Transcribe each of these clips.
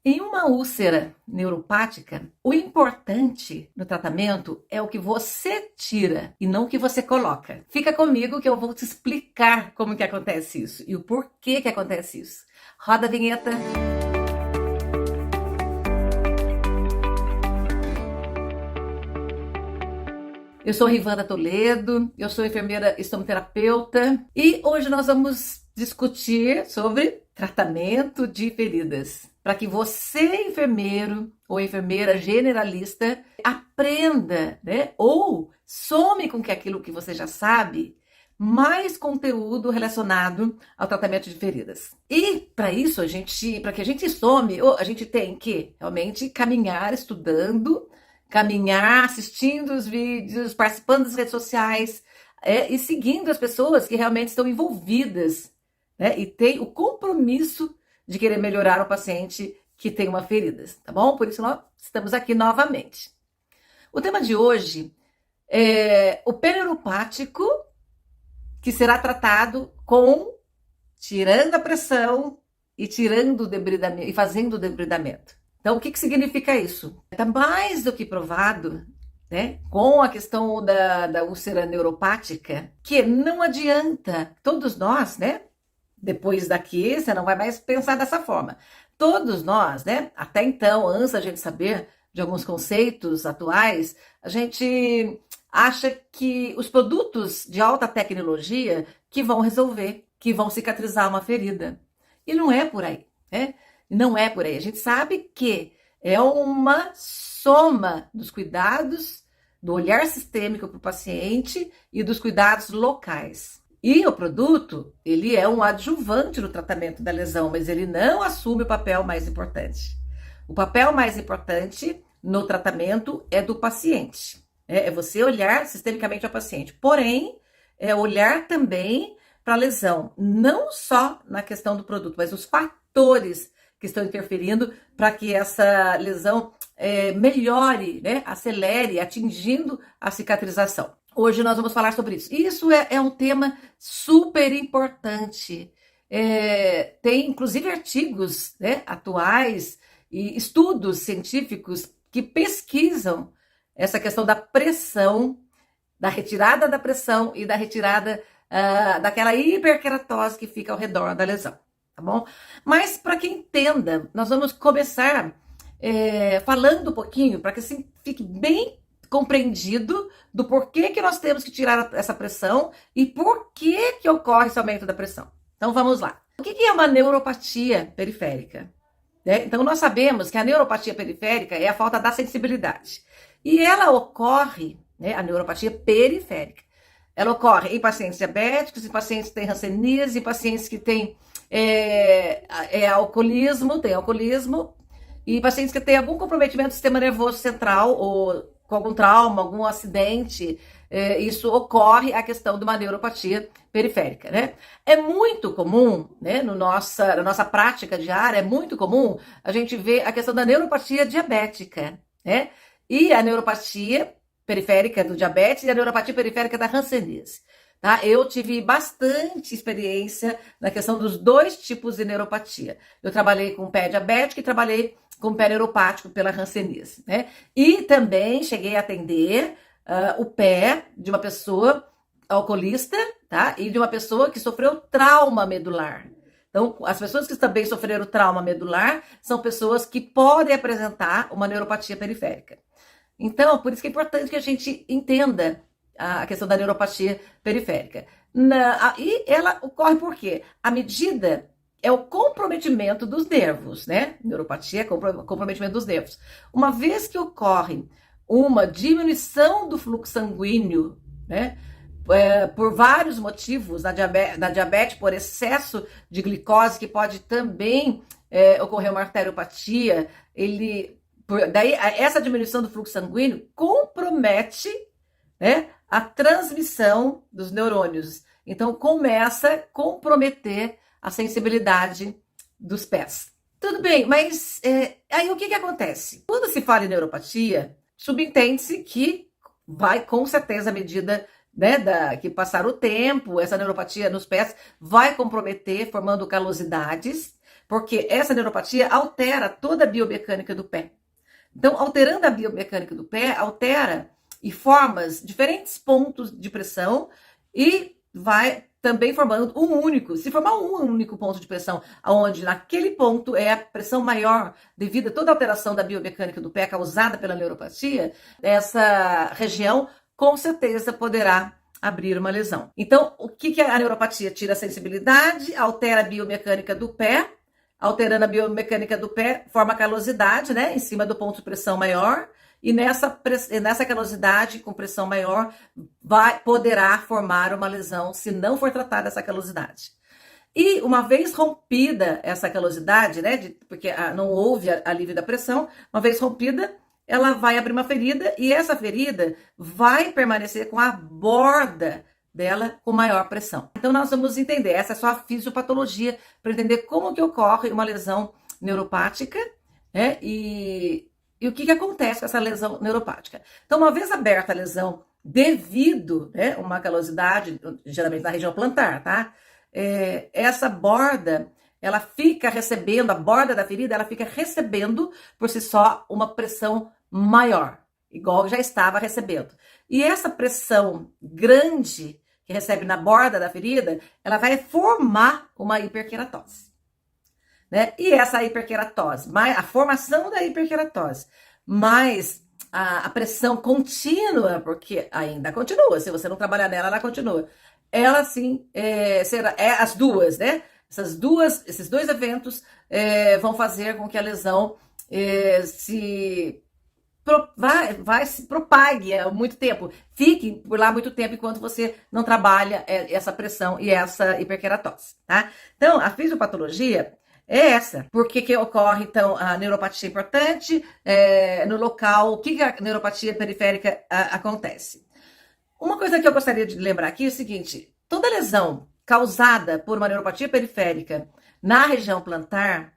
Em uma úlcera neuropática, o importante no tratamento é o que você tira e não o que você coloca. Fica comigo que eu vou te explicar como que acontece isso e o porquê que acontece isso. Roda a vinheta. Eu sou Rivana Toledo, eu sou enfermeira estomoterapeuta e hoje nós vamos discutir sobre tratamento de feridas. Para que você, enfermeiro ou enfermeira generalista, aprenda, né? Ou some com que aquilo que você já sabe, mais conteúdo relacionado ao tratamento de feridas. E para isso, para que a gente some, a gente tem que realmente caminhar estudando, caminhar, assistindo os vídeos, participando das redes sociais, e seguindo as pessoas que realmente estão envolvidas, né? E tem o compromisso de querer melhorar o paciente que tem uma ferida, tá bom? Por isso nós estamos aqui novamente. O tema de hoje é o pé neuropático, que será tratado com tirando a pressão e tirando o debridamento e fazendo o debridamento. Então, o que significa isso? Está mais do que provado, né, com a questão da úlcera neuropática, que não adianta, todos nós, né, depois daqui, você não vai mais pensar dessa forma. Todos nós, né, até então, antes da gente saber de alguns conceitos atuais, a gente acha que os produtos de alta tecnologia que vão resolver, que vão cicatrizar uma ferida. E não é por aí, né? Não é por aí. A gente sabe que é uma soma dos cuidados, do olhar sistêmico para o paciente e dos cuidados locais. E o produto, ele é um adjuvante no tratamento da lesão, mas ele não assume o papel mais importante. O papel mais importante no tratamento é do paciente. É você olhar sistemicamente ao paciente. Porém, é olhar também para a lesão, não só na questão do produto, mas os fatores que estão interferindo para que essa lesão melhore, né? Acelere, atingindo a cicatrização. Hoje nós vamos falar sobre isso. Isso é um tema super importante. Tem inclusive artigos, né, atuais e estudos científicos que pesquisam essa questão da pressão, da retirada da pressão e da retirada daquela hiperkeratose que fica ao redor da lesão, tá bom? Mas para que entenda, nós vamos começar falando um pouquinho, para que assim fique bem compreendido do porquê que nós temos que tirar essa pressão e por que ocorre esse aumento da pressão. Então vamos lá. O que é uma neuropatia periférica? Então nós sabemos que a neuropatia periférica é a falta da sensibilidade. E ela ocorre, né, a neuropatia periférica, ela ocorre em pacientes diabéticos, em pacientes que têm hanseníase, em pacientes que têm alcoolismo, e pacientes que têm algum comprometimento do sistema nervoso central ou com algum trauma, algum acidente, isso ocorre a questão de uma neuropatia periférica, né? É muito comum, né, na nossa prática diária, é muito comum a gente ver a questão da neuropatia diabética, né? E a neuropatia periférica do diabetes e a neuropatia periférica da hanseníase. Tá? Eu tive bastante experiência na questão dos dois tipos de neuropatia. Eu trabalhei com pé diabético e trabalhei com pé neuropático pela hanseníase, né? E também cheguei a atender o pé de uma pessoa alcoolista, tá? E de uma pessoa que sofreu trauma medular. Então, as pessoas que também sofreram trauma medular são pessoas que podem apresentar uma neuropatia periférica. Então, por isso que é importante que a gente entenda a questão da neuropatia periférica. E ela ocorre por quê? A medida é o comprometimento dos nervos, né? Neuropatia é comprometimento dos nervos. Uma vez que ocorre uma diminuição do fluxo sanguíneo, né? Por vários motivos, na diabetes por excesso de glicose, que pode também ocorrer uma arteriopatia, daí essa diminuição do fluxo sanguíneo compromete, né, a transmissão dos neurônios. Então começa a comprometer a sensibilidade dos pés. Tudo bem, mas aí o que acontece? Quando se fala em neuropatia, subentende-se que vai com certeza à medida, né, que passar o tempo, essa neuropatia nos pés vai comprometer, formando calosidades, porque essa neuropatia altera toda a biomecânica do pé. Então, alterando a biomecânica do pé, altera e forma diferentes pontos de pressão e vai também formando um único. Se formar um único ponto de pressão, onde naquele ponto é a pressão maior, devido a toda a alteração da biomecânica do pé causada pela neuropatia, essa região com certeza poderá abrir uma lesão. Então, o que a neuropatia? Tira a sensibilidade, altera a biomecânica do pé, alterando a biomecânica do pé, forma calosidade, né, em cima do ponto de pressão maior, e nessa calosidade, com pressão maior, poderá formar uma lesão se não for tratada essa calosidade. E uma vez rompida essa calosidade, né, porque não houve alívio da pressão, uma vez rompida, ela vai abrir uma ferida e essa ferida vai permanecer com a borda dela com maior pressão. Então nós vamos entender, essa é só a fisiopatologia, para entender como que ocorre uma lesão neuropática, né, e o que acontece com essa lesão neuropática. Então, uma vez aberta a lesão devido, né, uma calosidade, geralmente na região plantar, tá? Essa borda, ela fica recebendo, a borda da ferida, ela fica recebendo por si só uma pressão maior, igual já estava recebendo. E essa pressão grande que recebe na borda da ferida, ela vai formar uma hiperqueratose. Né? E essa hiperqueratose, a formação da hiperqueratose, mais a pressão contínua, porque ainda continua, se você não trabalhar nela, ela continua. Ela sim, as duas, né? Esses dois eventos vão fazer com que a lesão se propague há muito tempo, fique por lá muito tempo enquanto você não trabalha essa pressão e essa hiperqueratose, tá? Então, a fisiopatologia é essa. Por que ocorre, então, a neuropatia importante no local? O que a neuropatia periférica acontece? Uma coisa que eu gostaria de lembrar aqui é o seguinte: toda lesão causada por uma neuropatia periférica na região plantar,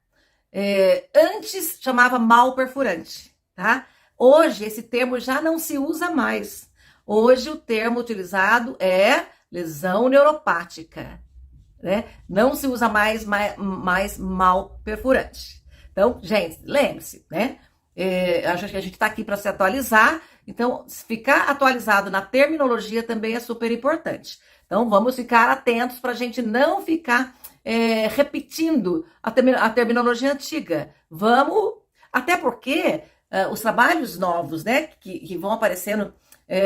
antes chamava mal perfurante, tá? Hoje, esse termo já não se usa mais. Hoje, o termo utilizado é lesão neuropática. Né? Não se usa mais mal perfurante. Então, gente, lembre-se, né? Acho que a gente está aqui para se atualizar, então ficar atualizado na terminologia também é super importante. Então, vamos ficar atentos para a gente não ficar repetindo a terminologia antiga. Até porque os trabalhos novos, né, que vão aparecendo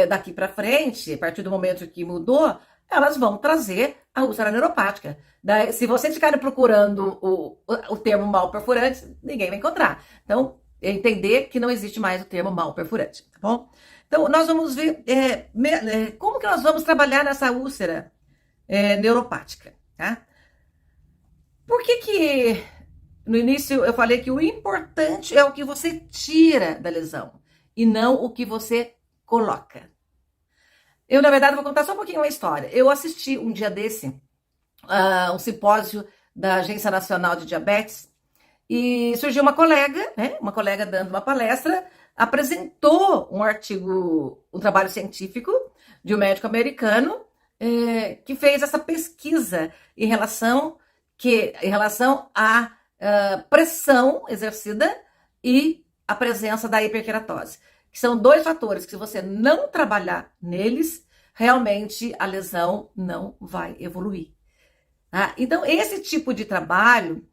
daqui para frente, a partir do momento que mudou, elas vão trazer a úlcera neuropática. Se vocês ficarem procurando o termo mal perfurante, ninguém vai encontrar. Então, entender que não existe mais o termo mal perfurante, tá bom? Então, nós vamos ver como que nós vamos trabalhar nessa úlcera neuropática, tá? Por que no início eu falei que o importante é o que você tira da lesão e não o que você coloca? Eu, na verdade, vou contar só um pouquinho uma história. Eu assisti um dia desse um simpósio da Agência Nacional de Diabetes e surgiu uma colega, né? Uma colega dando uma palestra, apresentou um trabalho científico de um médico americano que fez essa pesquisa em relação à pressão exercida e a presença da hiperqueratose. Que são dois fatores que, se você não trabalhar neles, realmente a lesão não vai evoluir. Tá? Então, esse tipo de trabalho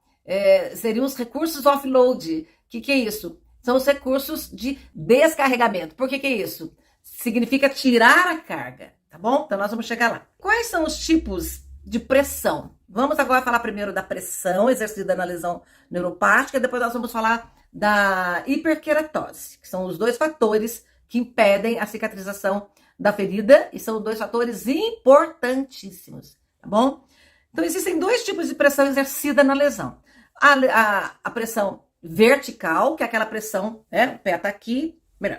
seriam os recursos offload. O que é isso? São os recursos de descarregamento. Por que é isso? Significa tirar a carga, tá bom? Então, nós vamos chegar lá. Quais são os tipos de pressão? Vamos agora falar primeiro da pressão exercida na lesão neuropática, depois nós vamos falar da hiperqueratose, que são os dois fatores que impedem a cicatrização da ferida e são dois fatores importantíssimos, tá bom? Então, existem dois tipos de pressão exercida na lesão. A pressão vertical, que é aquela pressão, o pé tá aqui,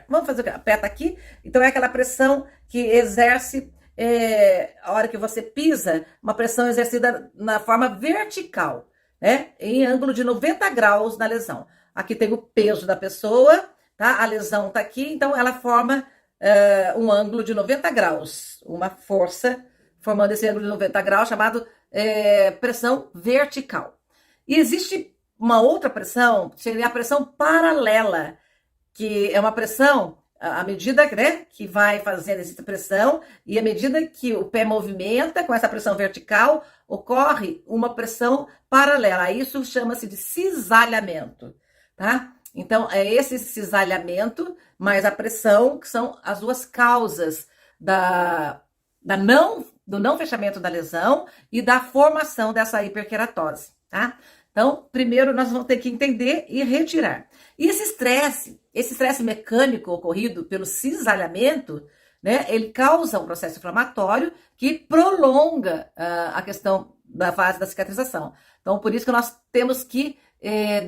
vamos fazer o pé tá aqui, então é aquela pressão que exerce a hora que você pisa, uma pressão exercida na forma vertical, né? Em ângulo de 90 graus na lesão. Aqui tem o peso da pessoa, tá? A lesão tá aqui, então ela forma um ângulo de 90 graus, uma força formando esse ângulo de 90 graus chamado pressão vertical. E existe uma outra pressão seria a pressão paralela, que é uma pressão à medida, né, que vai fazendo essa pressão, e à medida que o pé movimenta com essa pressão vertical, ocorre uma pressão paralela. Isso chama-se de cisalhamento, tá? Então, é esse cisalhamento mais a pressão, que são as duas causas do não fechamento da lesão e da formação dessa hiperqueratose, tá? Então, primeiro nós vamos ter que entender e retirar. E esse estresse mecânico ocorrido pelo cisalhamento, né, ele causa um processo inflamatório que prolonga a questão da fase da cicatrização. Então, por isso que nós temos que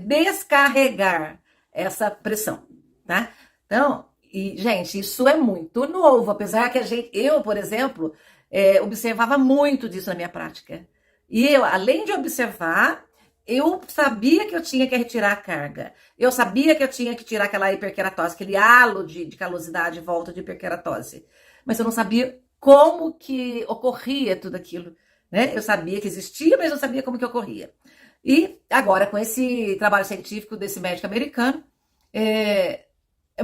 descarregar essa pressão, tá? Então, e, gente, isso é muito novo, apesar que eu, por exemplo, observava muito disso na minha prática. E eu, além de observar, eu sabia que eu tinha que retirar a carga. Eu sabia que eu tinha que tirar aquela hiperqueratose, aquele halo de calosidade em volta de hiperqueratose. Mas eu não sabia como que ocorria tudo aquilo, né? Eu sabia que existia, mas não sabia como que ocorria. E agora, com esse trabalho científico desse médico americano,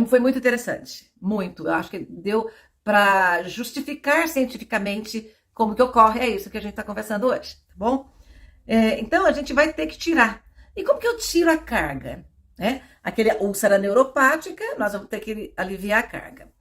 foi muito interessante. Muito. Eu acho que deu para justificar cientificamente como que ocorre. É isso que a gente está conversando hoje, tá bom? Então, a gente vai ter que tirar. E como que eu tiro a carga? Aquele úlcera neuropática, nós vamos ter que aliviar a carga.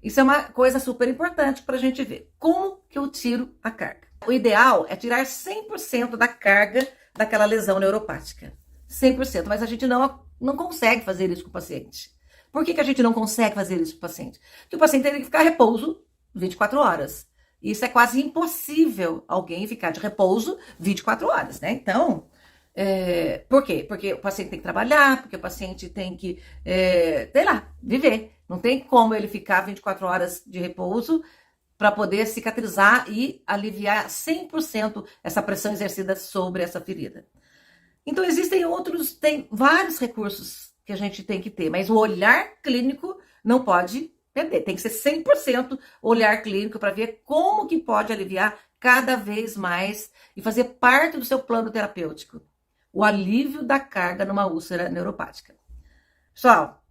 Isso é uma coisa super importante para a gente ver. Como que eu tiro a carga? O ideal é tirar 100% da carga daquela lesão neuropática. 100%, mas a gente não consegue fazer isso com o paciente. Por que a gente não consegue fazer isso com o paciente? Porque o paciente tem que ficar em repouso 24 horas. Isso é quase impossível alguém ficar de repouso 24 horas, né? Então, por quê? Porque o paciente tem que trabalhar, porque o paciente tem que, sei lá, viver. Não tem como ele ficar 24 horas de repouso para poder cicatrizar e aliviar 100% essa pressão exercida sobre essa ferida. Então, tem vários recursos que a gente tem que ter, mas o olhar clínico não pode perder. Tem que ser 100% olhar clínico para ver como que pode aliviar cada vez mais e fazer parte do seu plano terapêutico. O alívio da carga numa úlcera neuropática. Pessoal,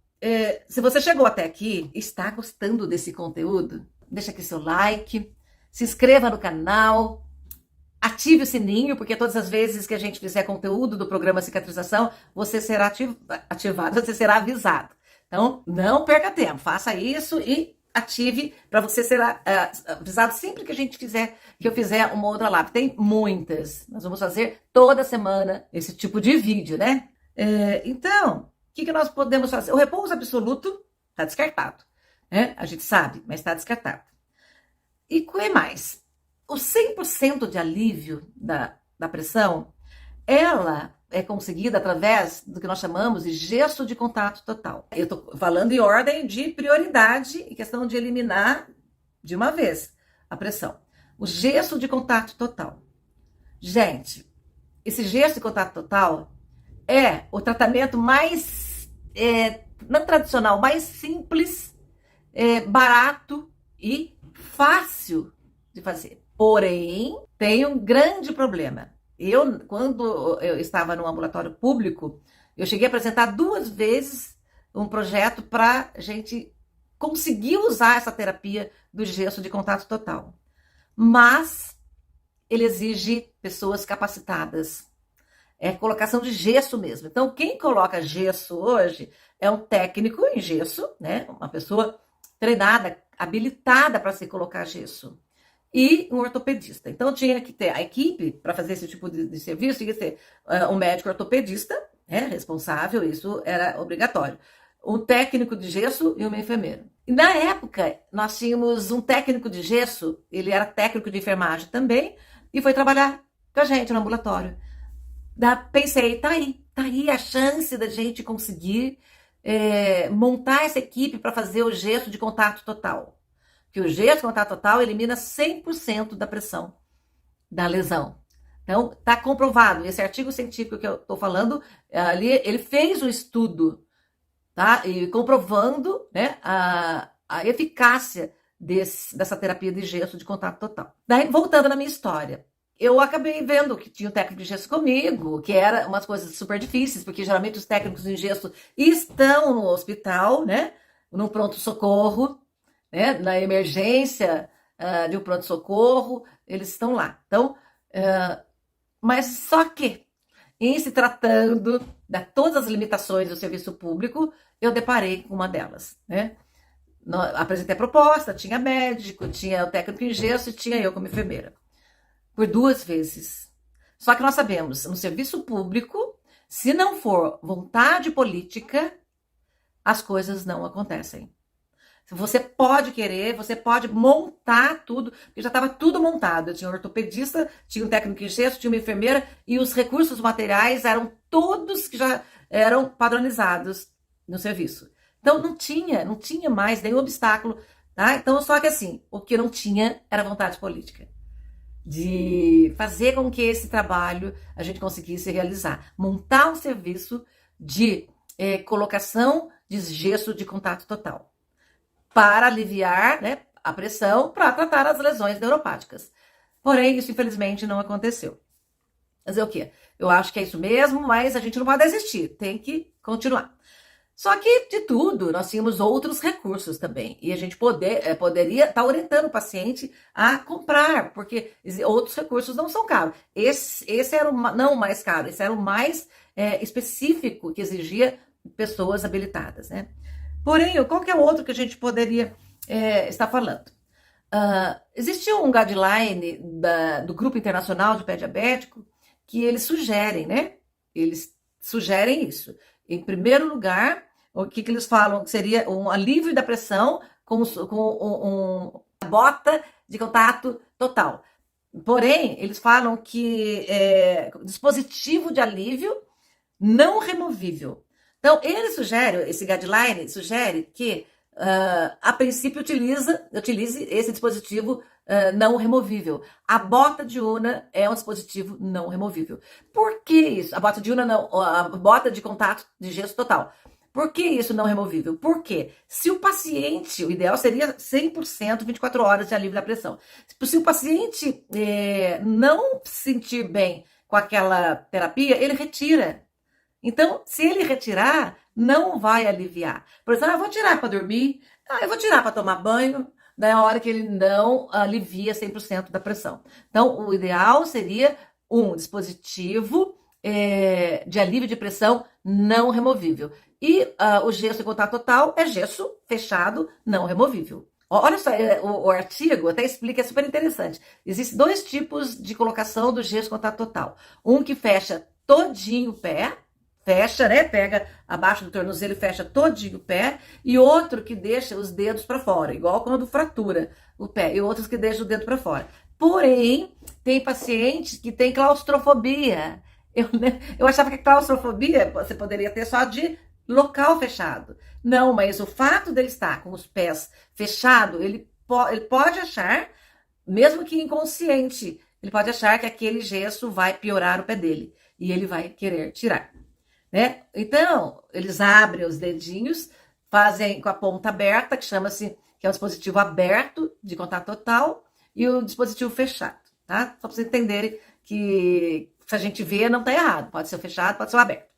se você chegou até aqui e está gostando desse conteúdo, deixa aqui seu like, se inscreva no canal, ative o sininho, porque todas as vezes que a gente fizer conteúdo do programa Cicatrização, você será ativado, você será avisado. Então, não perca tempo, faça isso e ative para você ser avisado sempre que eu fizer uma outra live. Tem muitas, nós vamos fazer toda semana esse tipo de vídeo, né? Então, o que nós podemos fazer? O repouso absoluto está descartado, né? A gente sabe, mas está descartado. E o que mais? O 100% de alívio da pressão, ela é conseguida através do que nós chamamos de gesso de contato total. Eu estou falando em ordem de prioridade e questão de eliminar de uma vez a pressão. O gesso de contato total. Gente, esse gesso de contato total é o tratamento mais, não tradicional, mais simples, barato e fácil de fazer. Porém, tem um grande problema. Quando eu estava no ambulatório público, eu cheguei a apresentar 2 vezes um projeto para a gente conseguir usar essa terapia do gesso de contato total. Mas ele exige pessoas capacitadas. É colocação de gesso mesmo. Então, quem coloca gesso hoje é um técnico em gesso, né? Uma pessoa treinada, habilitada para se colocar gesso. E um ortopedista. Então, tinha que ter a equipe para fazer esse tipo de serviço, tinha que ter um médico ortopedista, responsável, isso era obrigatório. Um técnico de gesso e uma enfermeira. E na época, nós tínhamos um técnico de gesso, ele era técnico de enfermagem também, e foi trabalhar com a gente no ambulatório. Pensei, tá aí a chance da gente conseguir montar essa equipe para fazer o gesso de contato total. Que o gesso de contato total elimina 100% da pressão da lesão. Então, está comprovado. Esse artigo científico que eu estou falando, ali, ele fez um estudo, tá? E comprovando, né, a eficácia dessa terapia de gesso de contato total. Daí, voltando na minha história. eu acabei vendo que tinha um técnico de gesso comigo, que era umas coisas super difíceis, porque geralmente os técnicos de gesso estão no hospital, né? No pronto-socorro, né? Na emergência de um pronto-socorro, eles estão lá. Então, mas só que, em se tratando de todas as limitações do serviço público, eu deparei com uma delas, né? Apresentei a proposta, tinha médico, tinha o técnico em gesso e tinha eu como enfermeira. Por 2 vezes. Só que nós sabemos, no serviço público, se não for vontade política, as coisas não acontecem. Você pode querer, você pode montar tudo, porque já estava tudo montado. Eu tinha um ortopedista, tinha um técnico em gesso, tinha uma enfermeira, e os recursos materiais eram todos que já eram padronizados no serviço. Então não tinha mais nenhum obstáculo, tá? Então, só que assim, o que não tinha era vontade política de fazer com que esse trabalho a gente conseguisse realizar. Montar um serviço de colocação de gesso de contato total para aliviar, né, a pressão para tratar as lesões neuropáticas. Porém, isso infelizmente não aconteceu. Fazer o quê? Eu acho que é isso mesmo, mas a gente não pode desistir, tem que continuar. Só que, de tudo, nós tínhamos outros recursos também. E a gente poderia estar orientando o paciente a comprar, porque outros recursos não são caros. Esse era não o mais caro, esse era o mais específico, que exigia pessoas habilitadas, né? Porém, qual que é o outro que a gente poderia estar falando? Existe um guideline do Grupo Internacional de Pé Diabético que eles sugerem, né? Eles sugerem isso. Em primeiro lugar, o que eles falam que seria um alívio da pressão com uma bota de contato total. Porém, eles falam que dispositivo de alívio não removível. Então, esse guideline sugere que, a princípio, utilize esse dispositivo não removível. A bota de UNA é um dispositivo não removível. Por que isso? A bota de UNA não, a bota de contato de gesso total. Por que isso não removível? Porque se o paciente, o ideal seria 100% 24 horas de alívio da pressão. Se o paciente não se sentir bem com aquela terapia, ele retira. Então, se ele retirar, não vai aliviar. Por exemplo, eu vou tirar para dormir, eu vou tirar para tomar banho, na hora que ele não alivia 100% da pressão. Então, o ideal seria um dispositivo de alívio de pressão não removível. E o gesso em contato total é gesso fechado não removível. Olha só, o artigo até explica, é super interessante. Existem 2 tipos de colocação do gesso em contato total. Um que fecha todinho o pé, fecha, né? Pega abaixo do tornozelo e fecha todinho o pé, e outro que deixa os dedos para fora, igual quando fratura o pé, e outros que deixam o dedo para fora. Porém, tem pacientes que têm claustrofobia. Eu achava que claustrofobia você poderia ter só de local fechado. Não, mas o fato dele estar com os pés fechados, ele pode achar, mesmo que inconsciente, ele pode achar que aquele gesso vai piorar o pé dele, e ele vai querer tirar. Né? Então, eles abrem os dedinhos, fazem com a ponta aberta, que é o dispositivo aberto de contato total, e o dispositivo fechado, tá? Só para vocês entenderem que se a gente vê, não está errado. Pode ser o fechado, pode ser o aberto.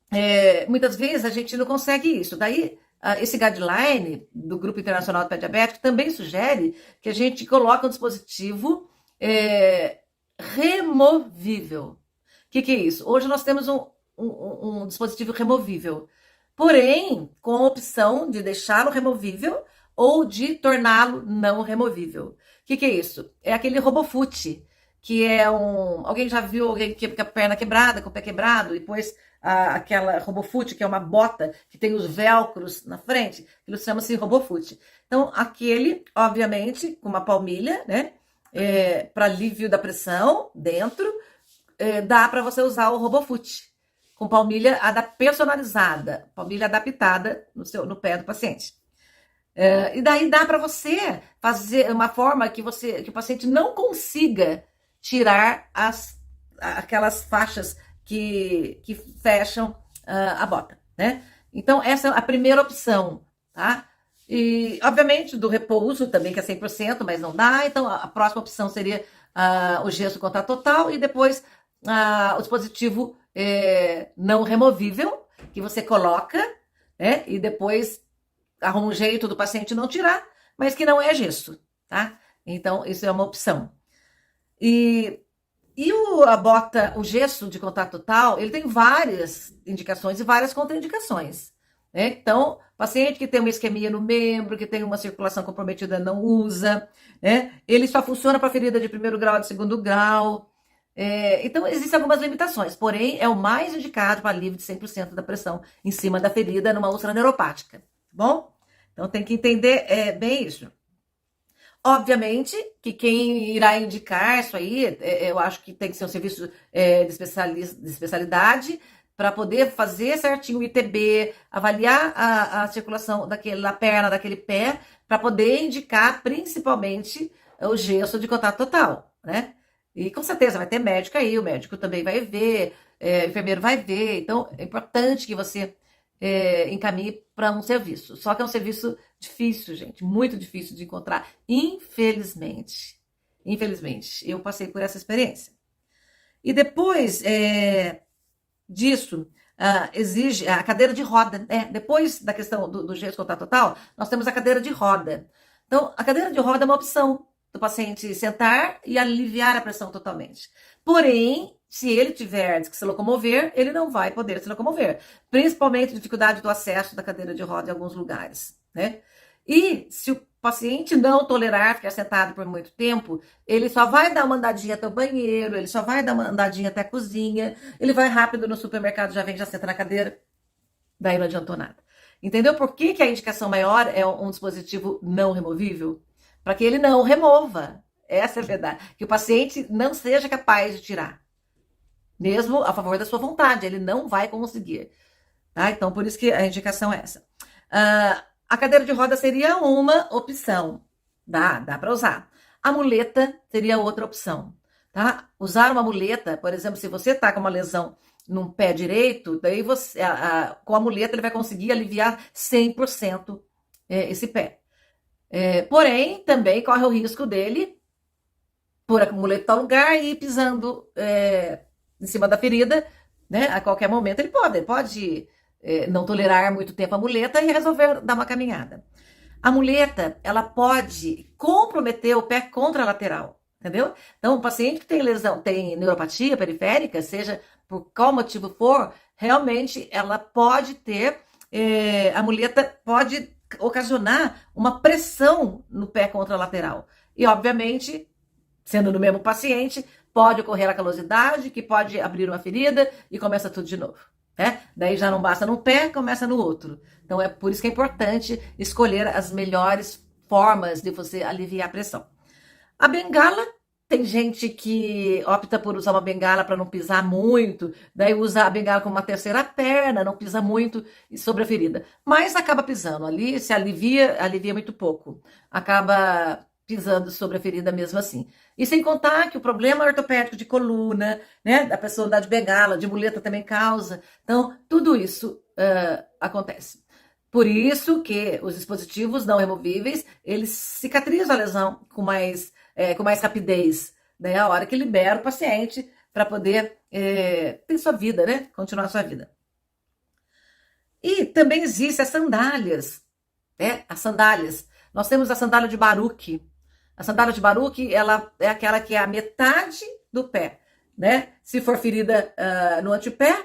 Muitas vezes a gente não consegue isso. Daí, esse guideline do Grupo Internacional de Pé Diabético também sugere que a gente coloque um dispositivo removível. O que é isso? Hoje nós temos um dispositivo removível, porém com a opção de deixá-lo removível ou de torná-lo não removível. O que é isso? É aquele RoboFoot, que é alguém já viu alguém com a perna quebrada, com o pé quebrado, e depois aquela RoboFoot, que é uma bota que tem os velcros na frente, aquilo chama-se RoboFoot. Então, aquele, obviamente, com uma palmilha, né, para alívio da pressão dentro, dá para você usar o RoboFoot, com palmilha personalizada, palmilha adaptada no pé do paciente. E daí dá para você fazer uma forma que o paciente não consiga tirar aquelas faixas que fecham a bota, né? Então, essa é a primeira opção, tá? E, obviamente, do repouso também, que é 100%, mas não dá. Então, a próxima opção seria o gesso contato total e depois o dispositivo não removível que você coloca, né? E depois arruma um jeito do paciente não tirar, mas que não é gesso, tá? Então, isso é uma opção. E o gesso de contato total, ele tem várias indicações e várias contraindicações, né? Então, paciente que tem uma isquemia no membro, que tem uma circulação comprometida, não usa, né? Ele só funciona para ferida de primeiro grau e de segundo grau. Então, existem algumas limitações, porém, é o mais indicado para alívio de 100% da pressão em cima da ferida numa úlcera neuropática, tá bom? Então, tem que entender bem isso. Obviamente que quem irá indicar isso aí, eu acho que tem que ser um serviço de especialidade para poder fazer certinho o ITB, avaliar a circulação da perna, daquele pé, para poder indicar principalmente o gesso de contato total, né? E com certeza vai ter médico aí, o médico também vai ver, o enfermeiro vai ver. Então é importante que você encaminhe para um serviço. Só que é um serviço difícil, gente, muito difícil de encontrar, infelizmente. Infelizmente, eu passei por essa experiência. E depois disso, exige a cadeira de roda. Depois da questão do gesso contato total, nós temos a cadeira de roda. Então, a cadeira de roda é uma opção do paciente sentar e aliviar a pressão totalmente. Porém, se ele tiver que se locomover, ele não vai poder se locomover. Principalmente dificuldade do acesso da cadeira de roda em alguns lugares, né? E se o paciente não tolerar ficar sentado por muito tempo, ele só vai dar uma andadinha até o banheiro, ele só vai dar uma andadinha até a cozinha, ele vai rápido no supermercado, já vem, já senta na cadeira, daí não adiantou nada. Entendeu por que a indicação maior é um dispositivo não removível? Para que ele não remova. Essa é a verdade. Que o paciente não seja capaz de tirar. Mesmo a favor da sua vontade, ele não vai conseguir. Tá? Então, por isso que a indicação é essa. A cadeira de roda seria uma opção. Dá para usar. A muleta seria outra opção. Tá? Usar uma muleta, por exemplo, se você está com uma lesão num pé direito, daí você, com a muleta ele vai conseguir aliviar 100% esse pé. Porém, também corre o risco dele pôr a muleta em tal lugar e ir pisando em cima da ferida, né? A qualquer momento ele pode não tolerar muito tempo a muleta e resolver dar uma caminhada. A muleta, ela pode comprometer o pé contralateral, entendeu? Então, o paciente que tem lesão, tem neuropatia periférica, seja por qual motivo for, realmente ela pode ter, a muleta pode ocasionar uma pressão no pé contralateral. E, obviamente, sendo no mesmo paciente, pode ocorrer a calosidade, que pode abrir uma ferida e começa tudo de novo. Daí já não basta num pé, começa no outro. Então é por isso que é importante escolher as melhores formas de você aliviar a pressão. A bengala, tem gente que opta por usar uma bengala para não pisar muito, daí usa a bengala com uma terceira perna, não pisa muito sobre a ferida. Mas acaba pisando ali, se alivia muito pouco. Acaba pisando sobre a ferida mesmo assim. E sem contar que o problema ortopédico de coluna, né, da pessoa andar de bengala, de muleta também causa. Então, tudo isso acontece. Por isso que os dispositivos não removíveis, eles cicatrizam a lesão com mais rapidez, né, a hora que libera o paciente para poder ter sua vida, né, continuar sua vida. E também existem as sandálias, né, as sandálias. Nós temos a sandália de Baruch. A sandália de Baruch, ela é aquela que é a metade do pé, né? Se for ferida no antepé,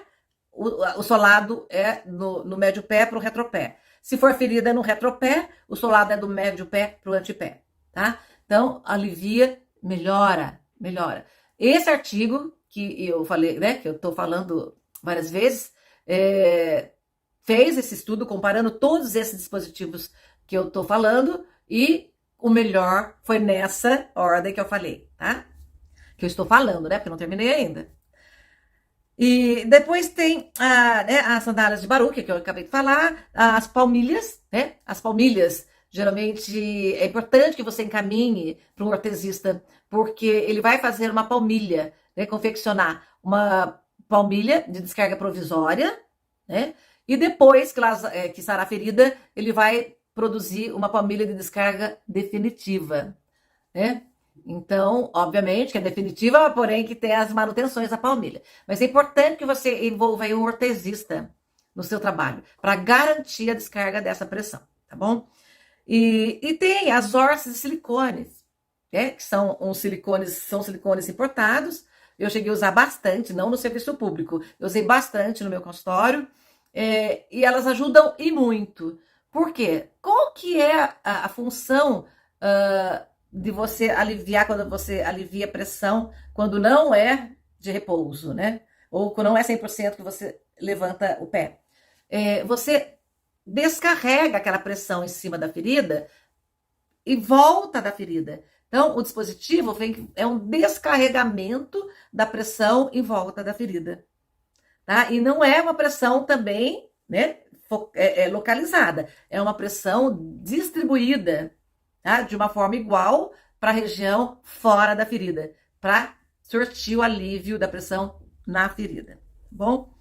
o solado é no médio pé para o retropé. Se for ferida no retropé, o solado é do médio pé para o antepé, tá? Então, alivia, melhora. Esse artigo que eu falei, né, que eu estou falando várias vezes, fez esse estudo comparando todos esses dispositivos que eu estou falando e o melhor foi nessa ordem que eu falei, tá? Que eu estou falando, né? Porque eu não terminei ainda. E depois tem as sandálias de Baruch, que eu acabei de falar, as palmilhas, né? As palmilhas, geralmente é importante que você encaminhe para um ortesista, porque ele vai fazer uma palmilha, né? Confeccionar uma palmilha de descarga provisória, né? E depois que sarar a ferida, ele vai produzir uma palmilha de descarga definitiva, né? Então, obviamente que é definitiva, porém que tem as manutenções da palmilha. Mas é importante que você envolva aí um ortesista no seu trabalho, para garantir a descarga dessa pressão, tá bom? E tem as hortes de silicones, né? Que são silicones importados. Eu cheguei a usar bastante, não no serviço público, eu usei bastante no meu consultório, e elas ajudam e muito. Por quê? Qual que é a função de você aliviar quando você alivia a pressão, quando não é de repouso, né? Ou quando não é 100% que você levanta o pé? Você descarrega aquela pressão em cima da ferida e volta da ferida. Então, o dispositivo é um descarregamento da pressão em volta da ferida. Tá? E não é uma pressão também, né, localizada, é uma pressão distribuída, tá? De uma forma igual para a região fora da ferida, para surtir o alívio da pressão na ferida. Tá bom?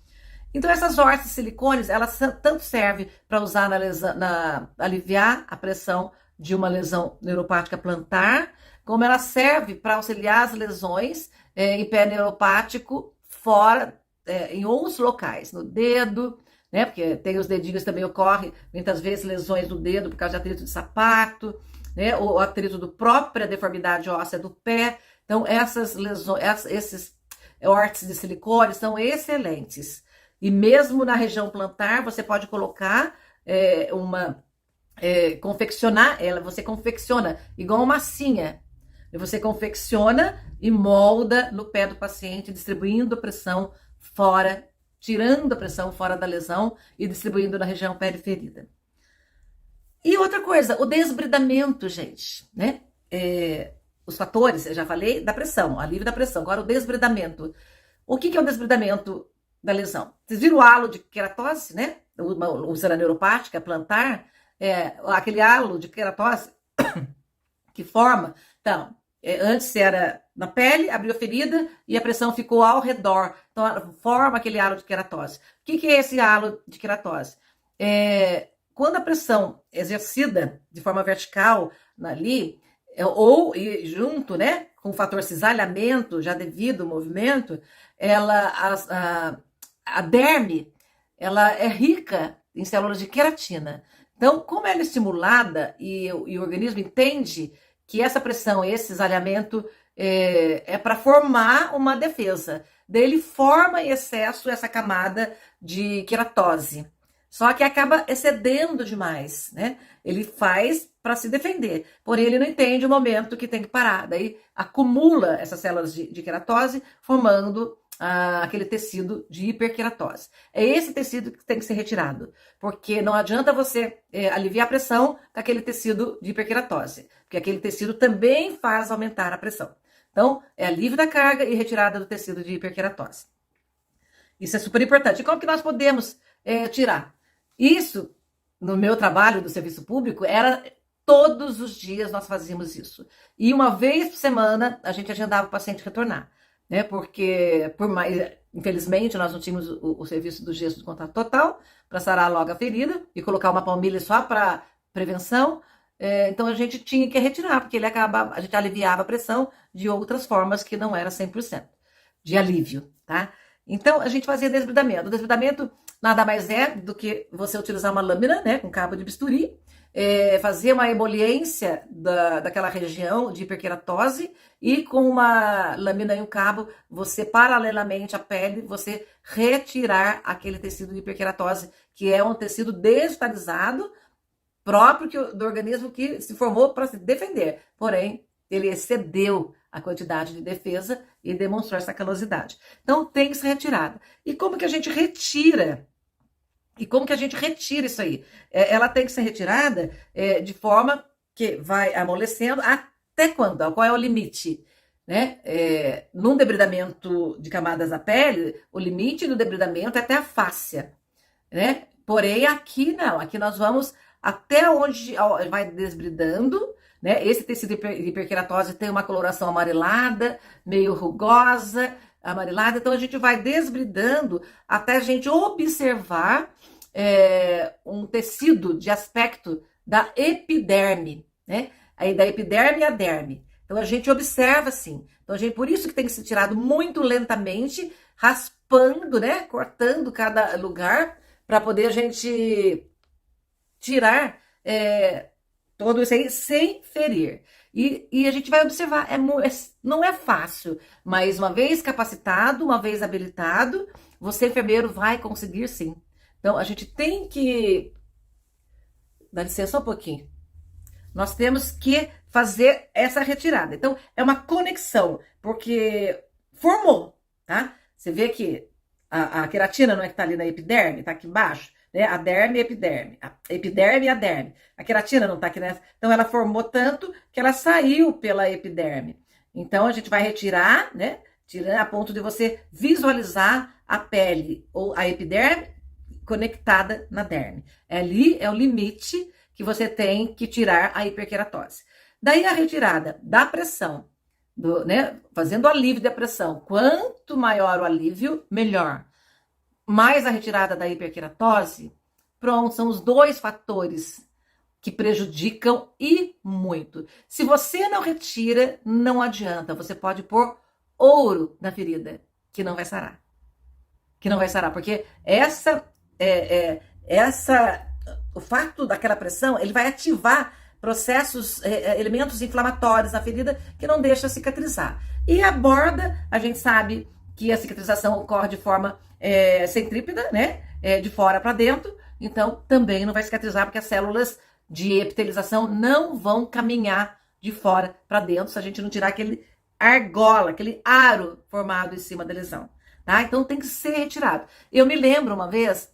Então, essas hortes de silicones, elas tanto servem para usar aliviar a pressão de uma lesão neuropática plantar, como ela serve para auxiliar as lesões em pé neuropático fora, em outros locais, no dedo, né? Porque tem os dedinhos também ocorre muitas vezes lesões do dedo por causa de atrito de sapato, né? Ou atrito do própria deformidade óssea do pé. Então, essas lesões, esses hortes de silicone são excelentes. E mesmo na região plantar, você pode colocar confeccionar ela, você confecciona igual uma massinha. Você confecciona e molda no pé do paciente, distribuindo a pressão fora, tirando a pressão fora da lesão e distribuindo na região periferida. E outra coisa, o desbridamento, gente, né? Os fatores, eu já falei, da pressão, alívio da pressão. Agora o desbridamento. O que é o desbridamento da lesão? Vocês viram o halo de queratose, né? Usando a neuropática plantar, aquele halo de queratose que forma. Então, antes era na pele, abriu a ferida e a pressão ficou ao redor. Então, forma aquele halo de queratose. O que é esse halo de queratose? Quando a pressão é exercida de forma vertical ali, ou junto, né, com o fator cisalhamento, já devido ao movimento, a derme, ela é rica em células de queratina. Então, como ela é estimulada e o organismo entende que essa pressão, esse cisalhamento é para formar uma defesa. Daí ele forma em excesso essa camada de queratose. Só que acaba excedendo demais, né? Ele faz para se defender, porém ele não entende o momento que tem que parar. Daí acumula essas células de queratose, formando aquele tecido de hiperqueratose. É esse tecido que tem que ser retirado, porque não adianta você aliviar a pressão com aquele tecido de hiperqueratose, porque aquele tecido também faz aumentar a pressão. Então, é alívio da carga e retirada do tecido de hiperqueratose. Isso é super importante. E como que nós podemos tirar? Isso, no meu trabalho do serviço público, era todos os dias nós fazíamos isso. E uma vez por semana, a gente agendava o paciente retornar. Né? Porque, infelizmente, nós não tínhamos o serviço do gesso de contato total para sarar logo a ferida e colocar uma palmilha só para prevenção. Então a gente tinha que retirar, porque a gente aliviava a pressão de outras formas que não era 100% de alívio, tá? Então a gente fazia desbridamento. O desbridamento nada mais é do que você utilizar uma lâmina, né, com cabo de bisturi, fazer uma emoliência daquela região de hiperqueratose e com uma lâmina e um cabo, você paralelamente à pele, você retirar aquele tecido de hiperqueratose, que é um tecido desvitalizado, próprio do organismo que se formou para se defender. Porém, ele excedeu a quantidade de defesa e demonstrou essa calosidade. Então, tem que ser retirada. E como que a gente retira? E como que a gente retira isso aí? Ela tem que ser retirada de forma que vai amolecendo até quando? Qual é o limite? Né? Num debridamento de camadas da pele, o limite do debridamento é até a fáscia. Né? Porém, aqui não. Aqui nós vamos até onde vai desbridando. Né? Esse tecido de hiperqueratose tem uma coloração amarelada, meio rugosa, amarelada. Então, a gente vai desbridando até a gente observar um tecido de aspecto da epiderme, né? Aí da epiderme à derme. Então a gente observa assim. Então por isso que tem que ser tirado muito lentamente, raspando, né? Cortando cada lugar para poder a gente tirar todo isso aí sem ferir. E a gente vai observar, não é fácil, mas uma vez capacitado, uma vez habilitado, você, enfermeiro, vai conseguir sim. Então a gente tem que. Dá licença um pouquinho. Nós temos que fazer essa retirada. Então, é uma conexão, porque formou, tá? Você vê que a queratina não é que tá ali na epiderme, tá aqui embaixo, né? A derme e epiderme. A epiderme e a derme. A queratina não tá aqui nessa. Então, ela formou tanto que ela saiu pela epiderme. Então, a gente vai retirar, né? Tirando a ponto de você visualizar a pele ou a epiderme conectada na derme. Ali é o limite que você tem que tirar a hiperqueratose. Daí a retirada da pressão, né, fazendo alívio da pressão. Quanto maior o alívio, melhor. Mais a retirada da hiperqueratose, pronto, são os dois fatores que prejudicam e muito. Se você não retira, não adianta. Você pode pôr ouro na ferida, que não vai sarar. Que não vai sarar, porque o fato daquela pressão, ele vai ativar processos, elementos inflamatórios na ferida que não deixa cicatrizar. E a borda, a gente sabe que a cicatrização ocorre de forma centrípeta, né? De fora para dentro, então também não vai cicatrizar porque as células de epitelização não vão caminhar de fora para dentro se a gente não tirar aquele argola, aquele aro formado em cima da lesão. Tá? Então tem que ser retirado. Eu me lembro uma vez,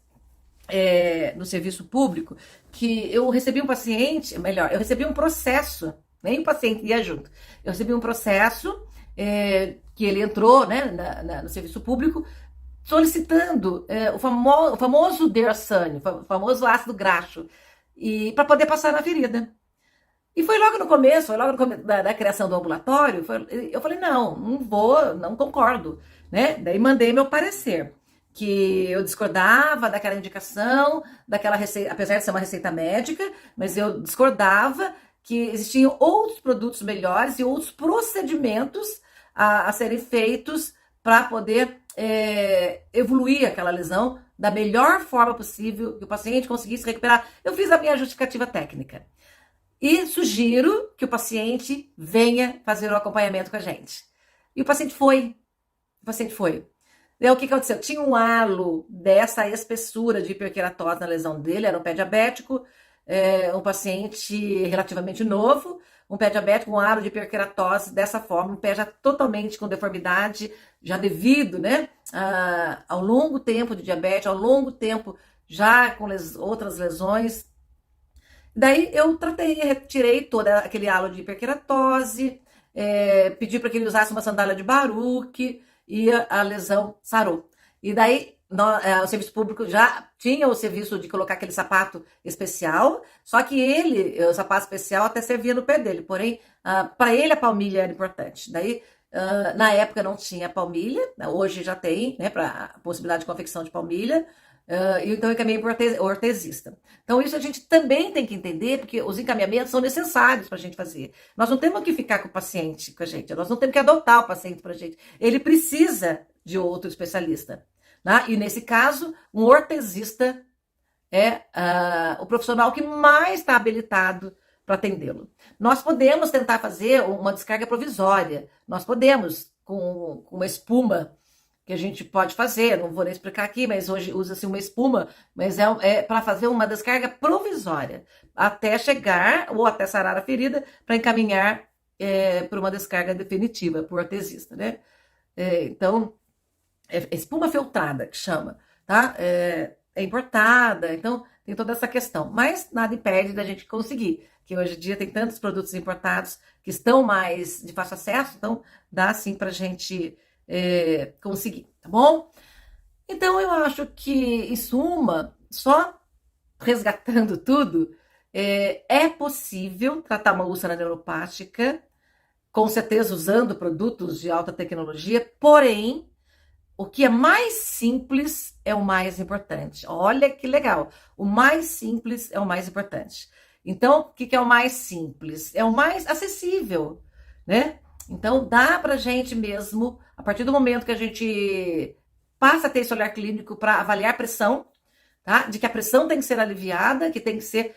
no serviço público, que eu recebi um paciente, melhor, eu recebi um processo, nem o paciente ia junto, eu recebi um processo que ele entrou, né, no serviço público, solicitando o famoso Dersane, o famoso ácido graxo, para poder passar na ferida. E foi logo no começo da criação do ambulatório, eu falei, não vou, não concordo, né? Daí mandei meu parecer, que eu discordava daquela indicação, daquela receita, apesar de ser uma receita médica, mas eu discordava que existiam outros produtos melhores e outros procedimentos a serem feitos para poder evoluir aquela lesão da melhor forma possível, que o paciente conseguisse recuperar. Eu fiz a minha justificativa técnica. E sugiro que o paciente venha fazer o acompanhamento com a gente. E o paciente foi. Daí o que aconteceu? Tinha um halo dessa espessura de hiperqueratose na lesão dele, era um pé diabético, um paciente relativamente novo, um pé diabético, um halo de hiperqueratose dessa forma, um pé já totalmente com deformidade, já devido, né, ao longo tempo de diabetes, ao longo tempo já com outras lesões. Daí eu retirei todo aquele halo de hiperqueratose, pedi para que ele usasse uma sandália de Baruch e a lesão sarou. E daí o serviço público já tinha o serviço de colocar aquele sapato especial, só que o sapato especial até servia no pé dele, porém, para ele a palmilha era importante. Daí, na época não tinha palmilha, hoje já tem, né, para a possibilidade de confecção de palmilha. Então eu encaminhei para o ortesista. Então isso a gente também tem que entender, porque os encaminhamentos são necessários para a gente fazer. Nós não temos que ficar com o paciente com a gente, nós não temos que adotar o paciente para a gente. Ele precisa de outro especialista. Né? E nesse caso, um ortesista é o profissional que mais está habilitado para atendê-lo. Nós podemos tentar fazer uma descarga provisória, nós podemos, com uma espuma, que a gente pode fazer, não vou nem explicar aqui, mas hoje usa-se uma espuma, mas é para fazer uma descarga provisória, até chegar ou até sarar a ferida, para encaminhar para uma descarga definitiva, por ortesista, né? Então, espuma filtrada, que chama, tá? É importada, então tem toda essa questão, mas nada impede da gente conseguir, que hoje em dia tem tantos produtos importados que estão mais de fácil acesso, então dá sim para a gente conseguir, tá bom? Então eu acho que, em suma, só resgatando tudo, é possível tratar uma úlcera neuropática, com certeza usando produtos de alta tecnologia, porém, o que é mais simples é o mais importante. Olha que legal, o mais simples é o mais importante. Então, o que é o mais simples? É o mais acessível. né? Então, dá pra gente mesmo, a partir do momento que a gente passa a ter esse olhar clínico para avaliar a pressão, tá? De que a pressão tem que ser aliviada, que tem que ser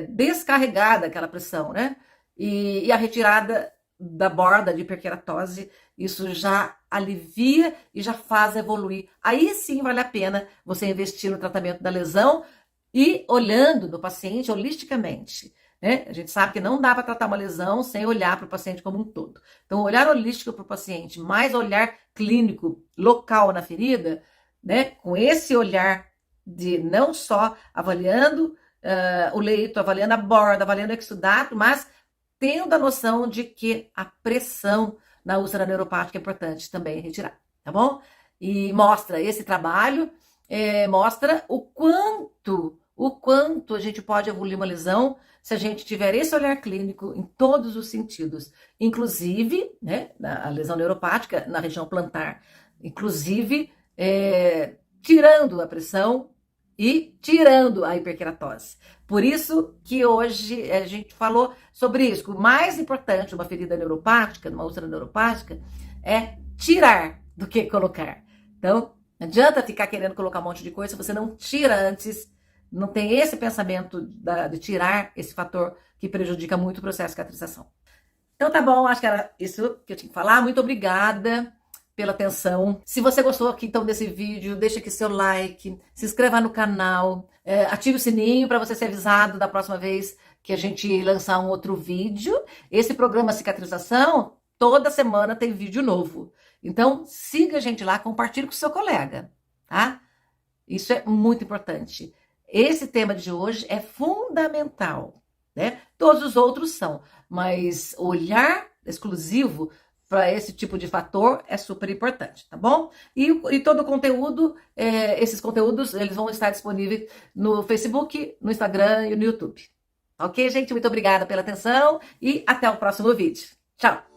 descarregada aquela pressão, né? E a retirada da borda de hiperkeratose, isso já alivia e já faz evoluir. Aí sim vale a pena você investir no tratamento da lesão e olhando no paciente holisticamente. Né? A gente sabe que não dá para tratar uma lesão sem olhar para o paciente como um todo. Então, olhar holístico para o paciente, mais olhar clínico local na ferida, né? Com esse olhar de não só avaliando o leito, avaliando a borda, avaliando o exudato, mas tendo a noção de que a pressão na úlcera neuropática é importante também retirar, tá bom? E mostra esse trabalho, mostra o quanto a gente pode evoluir uma lesão se a gente tiver esse olhar clínico em todos os sentidos, inclusive, né, a lesão neuropática na região plantar, inclusive tirando a pressão e tirando a hiperkeratose. Por isso que hoje a gente falou sobre isso. O mais importante de uma ferida neuropática, de uma úlcera neuropática, é tirar do que colocar. Então, não adianta ficar querendo colocar um monte de coisa se você não tira antes, não tem esse pensamento de tirar esse fator que prejudica muito o processo de cicatrização. Então tá bom, acho que era isso que eu tinha que falar. Muito obrigada pela atenção. Se você gostou aqui então desse vídeo, deixa aqui seu like, se inscreva no canal, ative o sininho para você ser avisado da próxima vez que a gente lançar um outro vídeo. Esse programa Cicatrização, toda semana tem vídeo novo. Então siga a gente lá, compartilhe com o seu colega, tá? Isso é muito importante. Esse tema de hoje é fundamental, né? Todos os outros são, mas olhar exclusivo para esse tipo de fator é super importante, tá bom? E todo o conteúdo, esses conteúdos, eles vão estar disponíveis no Facebook, no Instagram e no YouTube. Ok, gente? Muito obrigada pela atenção e até o próximo vídeo. Tchau!